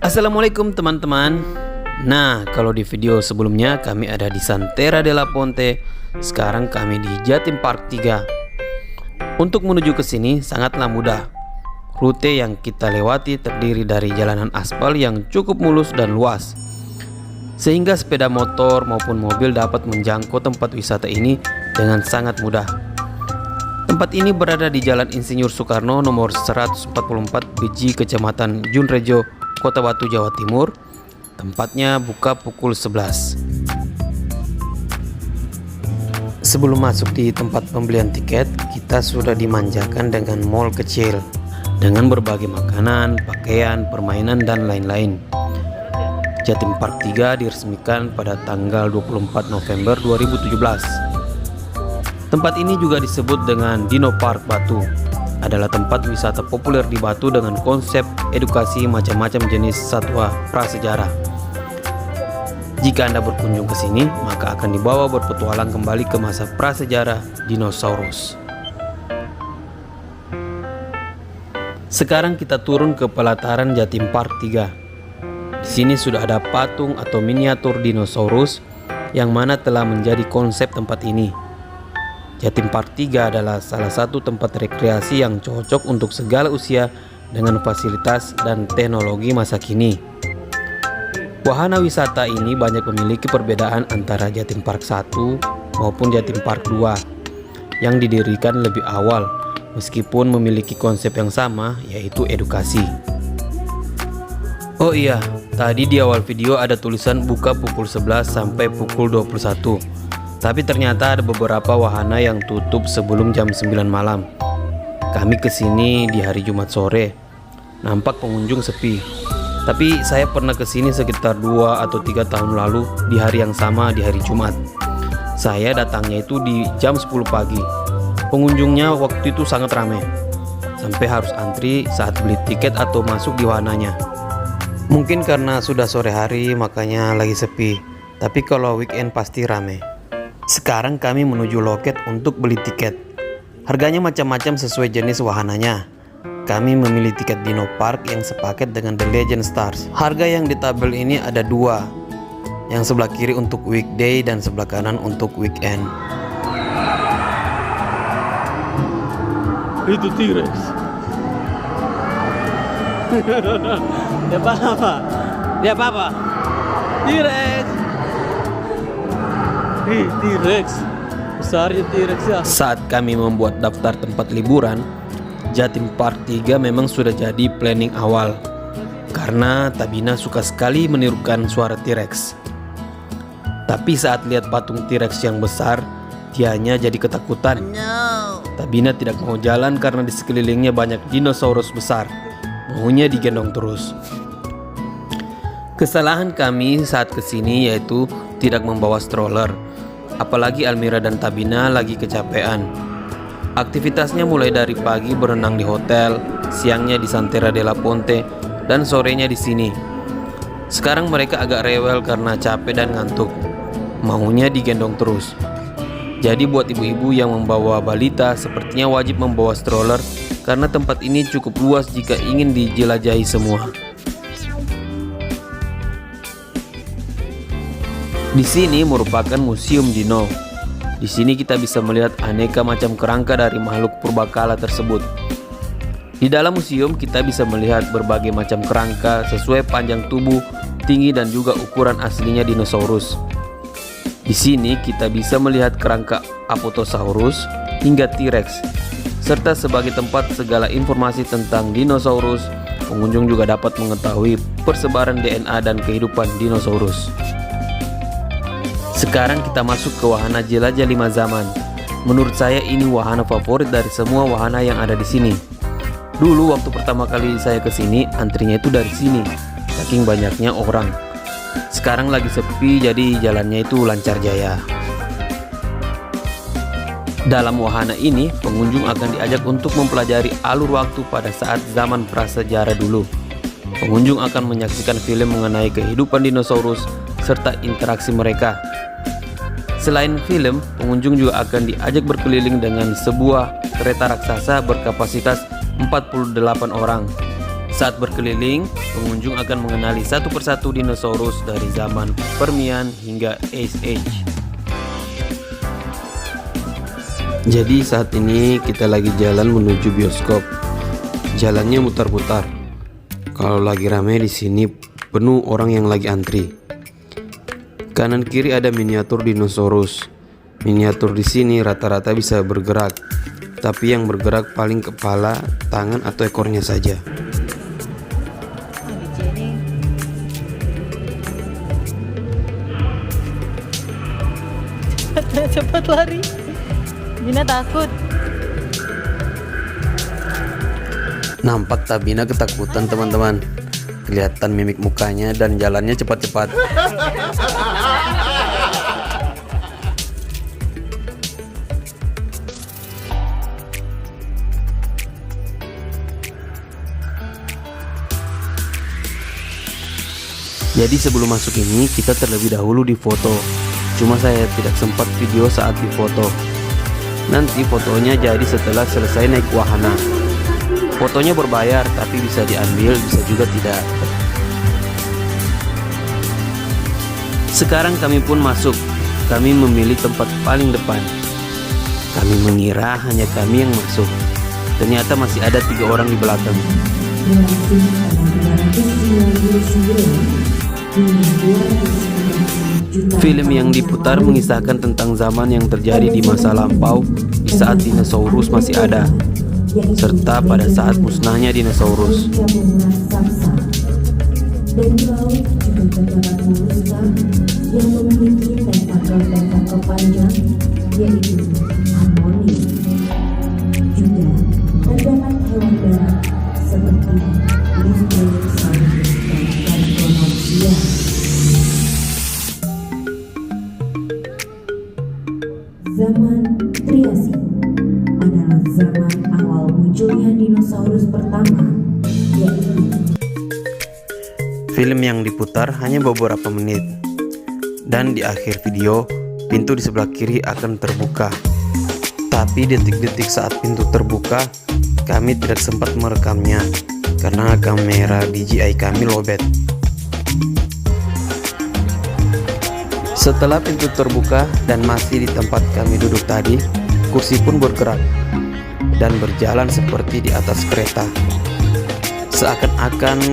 Assalamualaikum teman-teman. Nah, kalau di video sebelumnya kami ada di Santera della Ponte, sekarang kami di Jatim Park 3. Untuk menuju ke sini sangatlah mudah. Rute yang kita lewati terdiri dari jalanan aspal yang cukup mulus dan luas, sehingga sepeda motor maupun mobil dapat menjangkau tempat wisata ini dengan sangat mudah. Tempat ini berada di Jalan Insinyur Soekarno nomor 144 Beji, Kecamatan Junrejo, Kota Batu, Jawa Timur. Tempatnya buka pukul 11. Sebelum masuk di tempat pembelian tiket, kita sudah dimanjakan dengan mall kecil dengan berbagai makanan, pakaian, permainan, dan lain-lain. Jatim Park 3 diresmikan pada tanggal 24 November 2017. Tempat ini juga disebut dengan Dino Park Batu. Adalah tempat wisata populer di Batu dengan konsep edukasi macam-macam jenis satwa prasejarah. Jika Anda berkunjung ke sini, maka akan dibawa berpetualang kembali ke masa prasejarah dinosaurus. Sekarang kita turun ke pelataran Jatim Park 3. Di sini sudah ada patung atau miniatur dinosaurus yang mana telah menjadi konsep tempat ini. Jatim Park 3 adalah salah satu tempat rekreasi yang cocok untuk segala usia dengan fasilitas dan teknologi masa kini. Wahana wisata ini banyak memiliki perbedaan antara Jatim Park 1 maupun Jatim Park 2 yang didirikan lebih awal, meskipun memiliki konsep yang sama, yaitu edukasi. Oh iya, tadi di awal video ada tulisan buka pukul 11 sampai pukul 21. Tapi ternyata ada beberapa wahana yang tutup sebelum jam 9 malam. Kami kesini di hari Jumat sore. Nampak pengunjung sepi. Tapi saya pernah kesini sekitar 2 atau 3 tahun lalu di hari yang sama, di hari Jumat. Saya datangnya itu di jam 10 pagi. Pengunjungnya waktu itu sangat ramai, sampai harus antri saat beli tiket atau masuk di wahananya. Mungkin karena sudah sore hari makanya lagi sepi. Tapi kalau weekend pasti ramai. Sekarang kami menuju loket untuk beli tiket. Harganya macam-macam sesuai jenis wahananya. Kami memilih tiket Dino Park yang sepaket dengan The Legend Stars. Harga yang di tabel ini ada dua, yang sebelah kiri untuk weekday dan sebelah kanan untuk weekend. Itu T-Rex. Dia apa? Dia apa? T-Rex. T-Rex. Besarnya T-Rex ya. Saat kami membuat daftar tempat liburan, Jatim Park 3 memang sudah jadi planning awal, karena Tabina suka sekali menirukan suara T-Rex. Tapi saat lihat patung T-Rex yang besar, dianya jadi ketakutan. Tabina tidak mau jalan karena di sekelilingnya banyak dinosaurus besar. Maunya digendong terus. Kesalahan kami saat kesini yaitu tidak membawa stroller. Apalagi Almira dan Tabina lagi kecapean. Aktivitasnya mulai dari pagi berenang di hotel, siangnya di Santera della Ponte, dan sorenya di sini. Sekarang mereka agak rewel karena capek dan ngantuk. Maunya digendong terus. Jadi buat ibu-ibu yang membawa balita sepertinya wajib membawa stroller karena tempat ini cukup luas jika ingin dijelajahi semua. Di sini merupakan museum dino. Di sini kita bisa melihat aneka macam kerangka dari makhluk purbakala tersebut. Di dalam museum kita bisa melihat berbagai macam kerangka sesuai panjang tubuh, tinggi dan juga ukuran aslinya dinosaurus. Di sini kita bisa melihat kerangka Apatosaurus hingga T-Rex, serta sebagai tempat segala informasi tentang dinosaurus. Pengunjung juga dapat mengetahui persebaran DNA dan kehidupan dinosaurus. Sekarang kita masuk ke wahana jelajah 5 zaman. Menurut saya ini wahana favorit dari semua wahana yang ada di sini. Dulu waktu pertama kali saya ke sini, antrinya itu dari sini, saking banyaknya orang. Sekarang lagi sepi, jadi jalannya itu lancar jaya. Dalam wahana ini, pengunjung akan diajak untuk mempelajari alur waktu pada saat zaman prasejarah dulu. Pengunjung akan menyaksikan film mengenai kehidupan dinosaurus serta interaksi mereka. Selain film, pengunjung juga akan diajak berkeliling dengan sebuah kereta raksasa berkapasitas 48 orang. Saat berkeliling, pengunjung akan mengenali satu persatu dinosaurus dari zaman Permian hingga Ice Age. Jadi saat ini kita lagi jalan menuju bioskop. Jalannya mutar-mutar. Kalau lagi ramai di sini penuh orang yang lagi antri. Kanan kiri ada miniatur dinosaurus. Miniatur di sini rata-rata bisa bergerak, tapi yang bergerak paling kepala, tangan atau ekornya saja. Cepat lari. Bina takut. Nampak Tabina ketakutan teman-teman. Kelihatan mimik mukanya dan jalannya cepat-cepat. Jadi sebelum masuk ini kita terlebih dahulu difoto. Cuma saya tidak sempat video saat difoto. Nanti fotonya jadi setelah selesai naik wahana. Fotonya berbayar tapi bisa diambil, bisa juga tidak. Sekarang kami pun masuk. Kami memilih tempat paling depan. Kami mengira hanya kami yang masuk. Ternyata masih ada 3 orang di belakang. Film yang diputar mengisahkan tentang zaman yang terjadi di masa lampau di saat dinosaurus masih ada, serta pada saat musnahnya dinosaurus. Yang memiliki tentakel panjang, yaitu harmoni. Juga terdapat hewan darat seperti Limbosaurus dan Gargonopsia. Zaman Triasik adalah zaman awal munculnya dinosaurus pertama, yaitu. Film yang diputar hanya beberapa menit, dan di akhir video pintu di sebelah kiri akan terbuka. Tapi detik-detik saat pintu terbuka, kami tidak sempat merekamnya karena kamera DJI kami lowbat. Setelah pintu terbuka dan masih di tempat kami duduk tadi, kursi pun bergerak dan berjalan seperti di atas kereta. Seakan-akan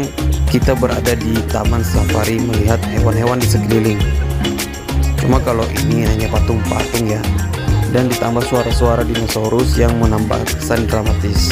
kita berada di taman safari melihat hewan-hewan di sekeliling. Cuma kalau ini hanya patung-patung ya, dan ditambah suara-suara dinosaurus yang menambah kesan dramatis.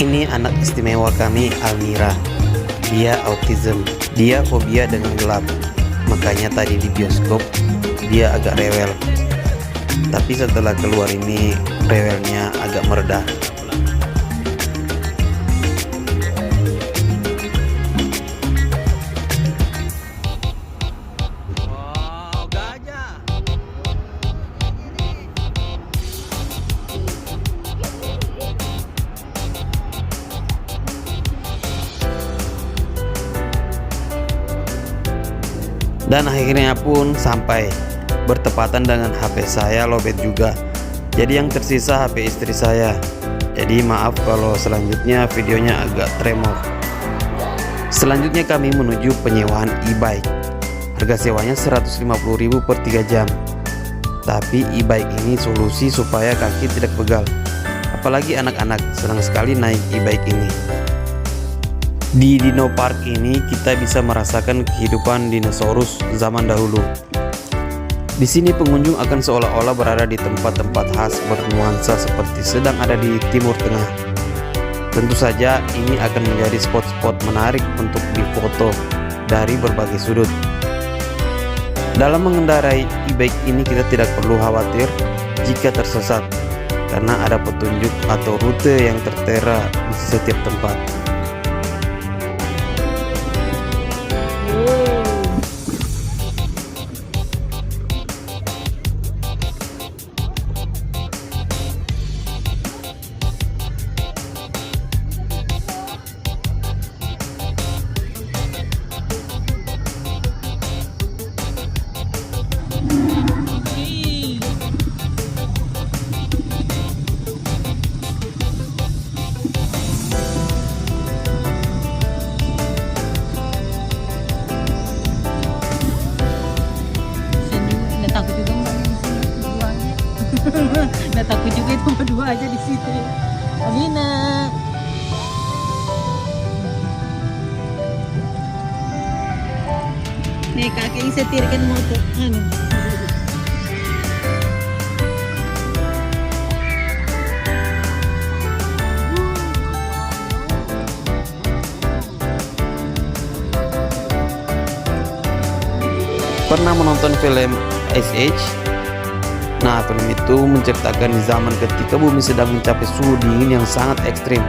Ini anak istimewa kami, Almira. Dia autism. Dia fobia dengan gelap. Makanya tadi di bioskop dia agak rewel. Tapi setelah keluar ini rewelnya agak mereda. Dan akhirnya pun sampai, bertepatan dengan HP saya lowbat juga. Jadi yang tersisa HP istri saya. Jadi maaf kalau selanjutnya videonya agak tremor. Selanjutnya kami menuju penyewaan e-bike. Harga sewanya 150.000 per 3 jam. Tapi e-bike ini solusi supaya kaki tidak pegal. Apalagi anak-anak senang sekali naik e-bike ini. Di Dino Park ini kita bisa merasakan kehidupan dinosaurus zaman dahulu. Di sini pengunjung akan seolah-olah berada di tempat-tempat khas bernuansa seperti sedang ada di Timur Tengah. Tentu saja ini akan menjadi spot-spot menarik untuk difoto dari berbagai sudut. Dalam mengendarai e-bike ini kita tidak perlu khawatir jika tersesat, karena ada petunjuk atau rute yang tertera di setiap tempat. Takut juga berduanya. Nggak takut juga itu berdua aja di situ. Alina. Nih kakek setirkan motor. Pernah menonton film Ice Age? Nah, film itu menceritakan di zaman ketika bumi sedang mencapai suhu dingin yang sangat ekstrim.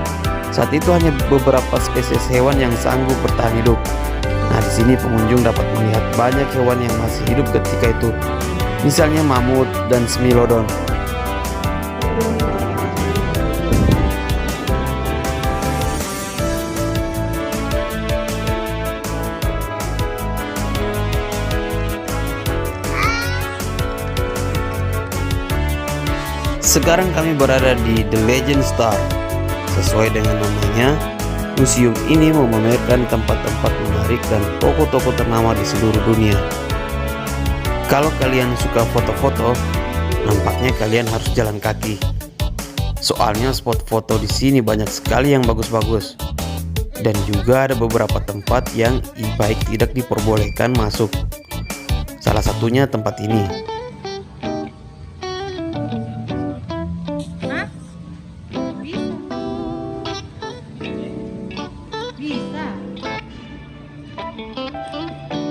Saat itu hanya beberapa spesies hewan yang sanggup bertahan hidup. Nah, di sini pengunjung dapat melihat banyak hewan yang masih hidup ketika itu. Misalnya mamut dan smilodon. Sekarang kami berada di The Legend Star. Sesuai dengan namanya, museum ini memamerkan tempat-tempat menarik dan toko-toko ternama di seluruh dunia. Kalau kalian suka foto-foto, nampaknya kalian harus jalan kaki. Soalnya spot foto di sini banyak sekali yang bagus-bagus. Dan juga ada beberapa tempat yang e-bike tidak diperbolehkan masuk. Salah satunya tempat ini. Bisa.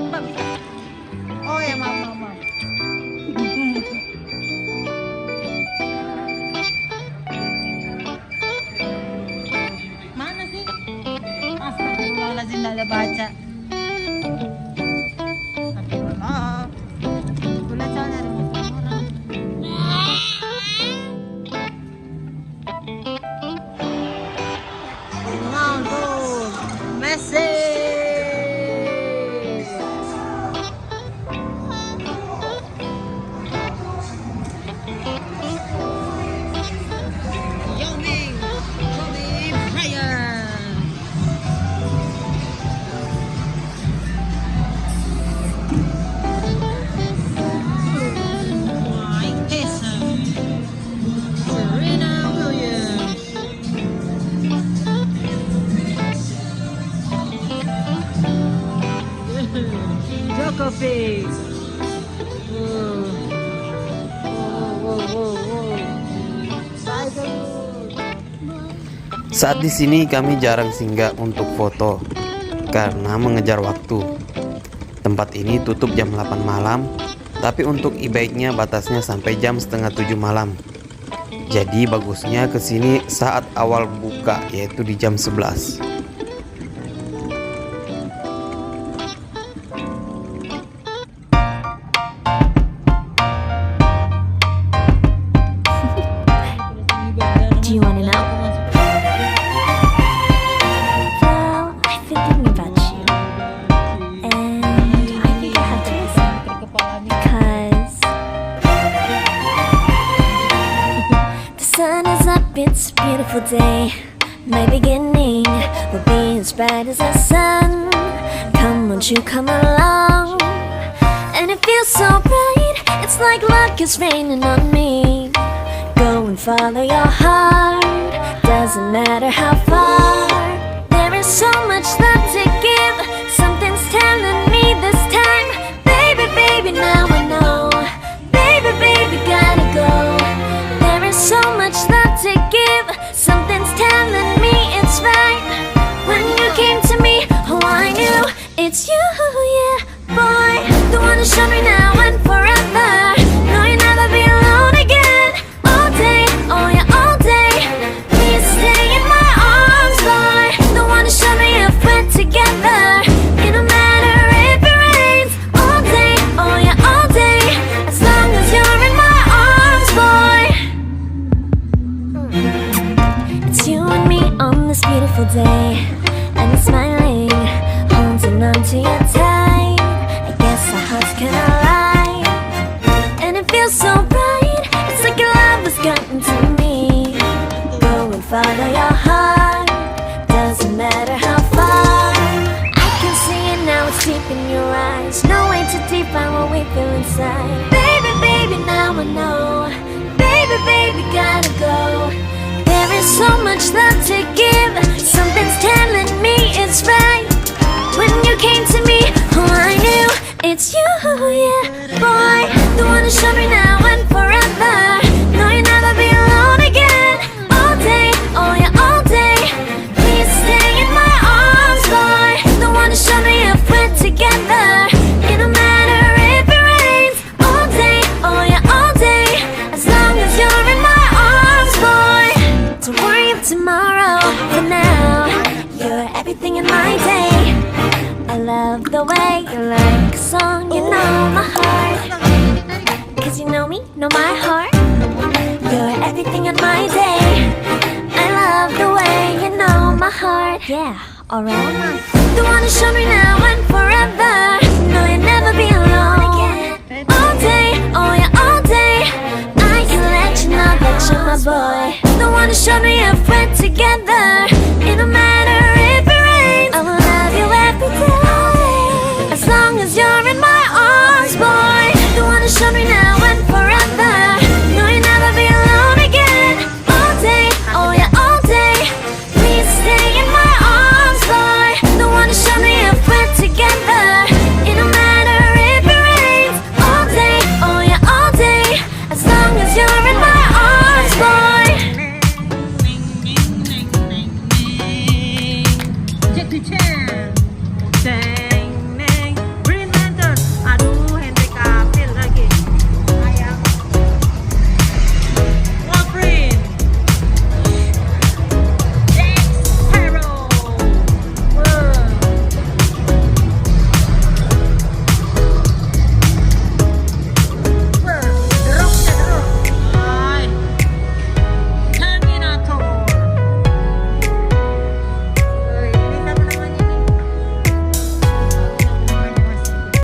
Mbak bisa. Oh ya maaf. Mana sih? Astagfirullahaladzim, tidak ada baca. Astagfirullah. Boleh soalnya ada orang. Ronaldo, Messi. Yao Ming, Kobe Bryant. Mike Tyson, Serena Williams. Djokovic. Saat di sini kami jarang singgah untuk foto karena mengejar waktu. Tempat ini tutup jam 8 malam, tapi untuk e-bike-nya batasnya sampai jam setengah 7 malam. Jadi bagusnya ke sini saat awal buka, yaitu di jam 11. Do you wanna know? Well, I've been thinking about you, and I think I have to listen because the sun is up. It's a beautiful day. My beginning will be as bright as the sun. Come, won't you come along? And it feels so bright. It's like luck is raining on me. Go and follow your heart. Doesn't matter how far. There is so much love to give. Something's telling me this time. Baby, baby, now I know. Baby, baby, gotta go. There is so much love to give. Something's telling me it's right. When you came to me, oh, I knew it's you, yeah, boy. The one who showed me now. side. Baby, baby, now I know. Baby, baby, gotta go. There is so much love to give. Something's telling me it's right. When you came to me, oh, I knew it's you, yeah. Boy, the one to show me now and forever. No, you'll never be alone again. All day, oh yeah, all day. Please stay in my arms, boy. The one to show me if we're together. It don't matter if it rains. All day, oh yeah, all day. As long as you're in my arms, boy. Don't worry of tomorrow. For now, you're everything in my day. I love the way you like a song. You know my heart. Cause you know me, know my heart. You're everything in my day. I love the way you know my heart. Yeah, alright. The one to show me now and forever. No, you'll never be alone again. All day, oh yeah, all day. I can let you know that you're my boy. The one to show me if we're together.